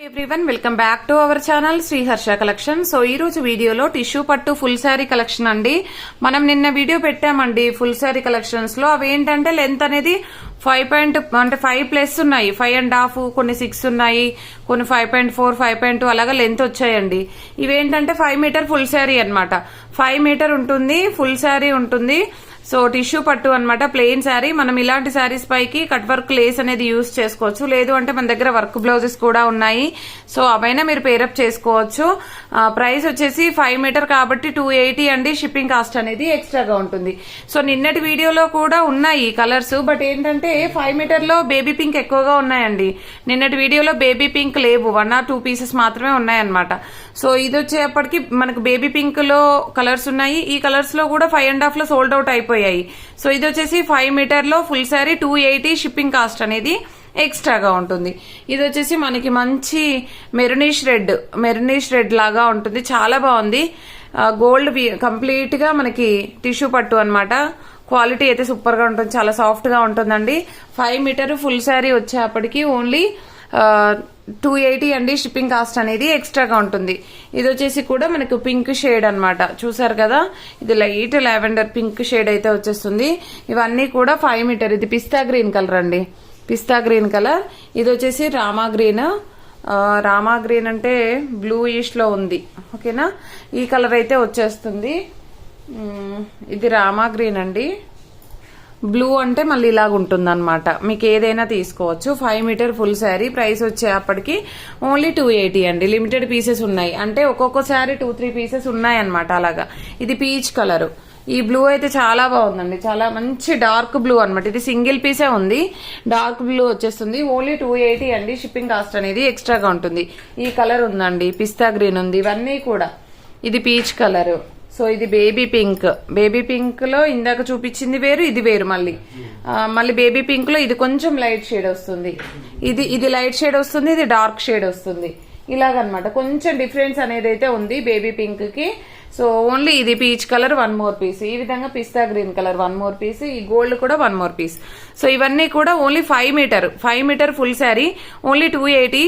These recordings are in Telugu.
Everyone welcome back to our channel Shri Harsha collection. So ఈ రోజు వీడియోలో టిష్యూ పట్టు ఫుల్ శారీ కలెక్షన్ అండి. మనం నిన్న వీడియో పెట్టామండి ఫుల్ శారీ కలెక్షన్స్ లో. అవి ఏంటంటే లెంత్ అనేది 5+ ఉన్నాయి, 5.5, కొన్ని 6 ఉన్నాయి, కొన్ని 5.4, 5.2 అలాగా లెంత్ వచ్చాయండి. ఇవేంటంటే 5 మీటర్ ఫుల్ శారీ అన్నమాట. 5 మీటర్ ఉంటుంది, ఫుల్ శారీ ఉంటుంది. సో టిష్యూ పట్టు అన్నమాట, ప్లెయిన్ శారీ. మనం ఇలాంటి శారీస్ పైకి కట్ వర్క్ లేస్ అనేది యూజ్ చేసుకోవచ్చు, లేదు అంటే మన దగ్గర వర్క్ బ్లౌజెస్ కూడా ఉన్నాయి. సో అవైనా మీరు పేరప్ చేసుకోవచ్చు. ప్రైస్ వచ్చేసి 5 మీటర్ కాబట్టి 280 అండి. షిప్పింగ్ కాస్ట్ అనేది ఎక్స్ట్రాగా ఉంటుంది. సో నిన్నటి వీడియోలో కూడా ఉన్నాయి కలర్స్, బట్ ఏంటంటే 5 మీటర్ లో బేబీ పింక్ ఎక్కువగా ఉన్నాయండి. నిన్నటి వీడియోలో బేబీ పింక్ లేవు, 1 or 2 పీసెస్ మాత్రమే ఉన్నాయన్నమాట. సో ఇది వచ్చేప్పటికి మనకు బేబీ పింక్ లో కలర్స్ ఉన్నాయి. ఈ కలర్స్ లో కూడా 5.5 లో సోల్డ్ అవుట్ అయిపోయాయి. సో ఇది వచ్చేసి 5 మీటర్ లో ఫుల్ శారీ 280. షిప్పింగ్ కాస్ట్ అనేది ఎక్స్ట్రాగా ఉంటుంది. ఇది వచ్చేసి మనకి మంచి మెరూనిష్ రెడ్ లాగా ఉంటుంది, చాలా బాగుంది. గోల్డ్ కంప్లీట్ గా మనకి టిష్యూ పట్టు అన్నమాట. క్వాలిటీ అయితే సూపర్ గా ఉంటుంది, చాలా సాఫ్ట్ గా ఉంటుందండి. 5 మీటర్ ఫుల్ శారీ వచ్చేప్పటికి ఓన్లీ 280 అండి. షిప్పింగ్ కాస్ట్ అనేది ఎక్స్ట్రాగా ఉంటుంది. ఇది వచ్చేసి కూడా మనకు పింక్ షేడ్ అన్నమాట, చూసారు కదా. ఇది లైట్ లావెండర్ పింక్ షేడ్ అయితే వచ్చేస్తుంది. ఇవన్నీ కూడా 5 మీటర్. ఇది పిస్తా గ్రీన్ కలర్ అండి, పిస్తా గ్రీన్ కలర్. ఇది వచ్చేసి రామా గ్రీన్ అంటే బ్లూ ఈస్ట్ లో ఉంది, ఓకేనా. ఈ కలర్ అయితే వచ్చేస్తుంది. ఇది రామా గ్రీన్ అండి. బ్లూ అంటే మళ్ళీ ఇలాగ ఉంటుంది అనమాట. మీకు ఏదైనా తీసుకోవచ్చు. 5 మీటర్ ఫుల్ శారీ. ప్రైస్ వచ్చేప్పటికి ఓన్లీ 280 అండి. లిమిటెడ్ పీసెస్ ఉన్నాయి, అంటే ఒక్కొక్క శారీ 2-3 పీసెస్ ఉన్నాయి అనమాట. అలాగా ఇది పీచ్ కలర్. ఈ బ్లూ అయితే చాలా బాగుందండి, చాలా మంచి డార్క్ బ్లూ అనమాట. ఇది సింగిల్ పీసే ఉంది, డార్క్ బ్లూ వచ్చేస్తుంది. ఓన్లీ 280 అండి. షిప్పింగ్ కాస్ట్ అనేది ఎక్స్ట్రాగా ఉంటుంది. ఈ కలర్ ఉందండి, పిస్తా గ్రీన్ ఉంది, ఇవన్నీ కూడా. ఇది పీచ్ కలర్. సో ఇది బేబీ పింక్ లో ఇందాక చూపించింది వేరు, ఇది వేరు. మళ్ళీ బేబీ పింక్ లో ఇది కొంచెం లైట్ షేడ్ వస్తుంది, ఇది లైట్ షేడ్ వస్తుంది, ఇది డార్క్ షేడ్ వస్తుంది. ఇలాగనమాట కొంచెం డిఫరెన్స్ అనేది అయితే ఉంది బేబీ పింక్ కి. సో ఓన్లీ ఇది పీచ్ కలర్ 1 మోర్ పీస్. ఈ విధంగా పిస్తా గ్రీన్ కలర్ 1 మోర్ పీస్. ఈ గోల్డ్ కూడా 1 మోర్ పీస్. సో ఇవన్నీ కూడా only 5 metre full sari only 280.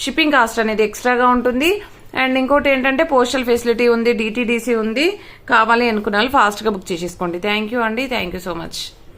Shipping cost అనేది ఎక్స్ట్రాగా ఉంటుంది. అండ్ ఇంకోటి ఏంటంటే పోస్టల్ ఫెసిలిటీ ఉంది, DTDC ఉంది. కావాలి అనుకున్న వాళ్ళు ఫాస్ట్ గా బుక్ చేసేసుకోండి. థ్యాంక్ యూ అండి, థ్యాంక్ యూ సో మచ్.